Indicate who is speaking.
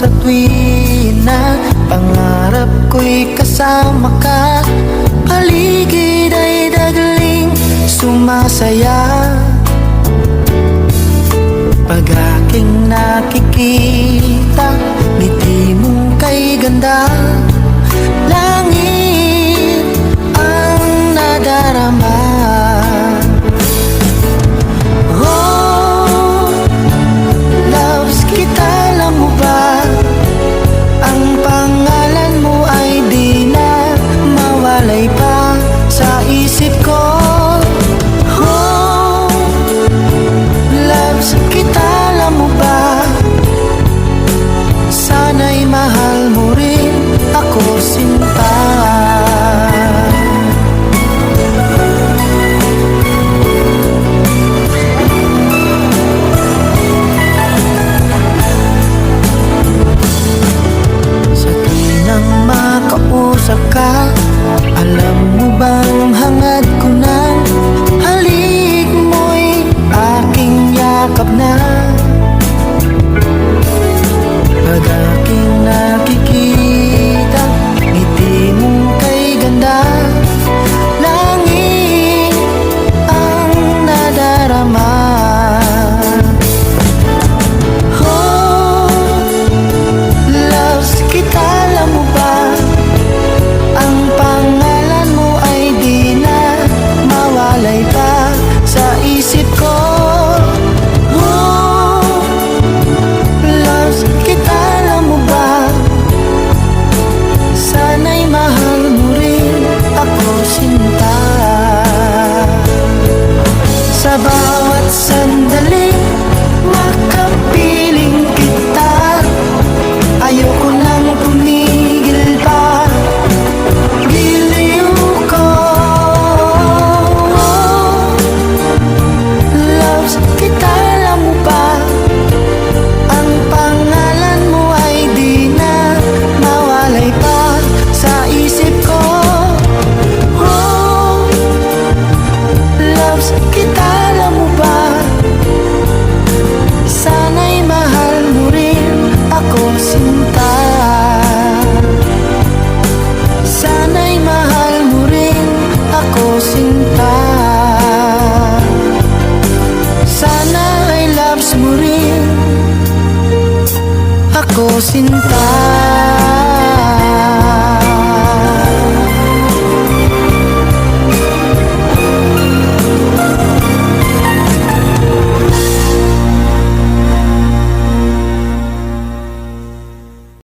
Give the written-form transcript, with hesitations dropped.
Speaker 1: sa tuwin na pangarap ko'y kasama ka. Paligid ay dagling sumasaya pag aking nakikita, ngiti mong kay ganda. Langit ang nadarama. Oh, loves kita, alam mo ba? Ang pangalan mo ay di na mawalay pa sa isip ko. Oh, loves kita, alam mo ba? Sana'y mahal mo rin ako, sinta. Sa tuwing makausap ka, alam mo bang hangad ko na halik mo'y aking yakap na. Pag aking nakikita, ngiti mong kay ganda. Langit ang nadarama. Oh, loves kita, alam mo ba? Ang pangalan mo ay di na mawalay pa sa isip ko. Sa bawat sandali, makapiling kita. Ayoko nang tumigil pa. Giliw ko. Loves kita, alam mo ba? Ang pangalan mo ay di na mawalay pa sa isip ko. Oh, loves kita, alam mo ba? Sana'y mahal mo rin ako, sinta. Sana'y mahal mo rin ako, sinta. Sana ay loves mo rin ako, sinta.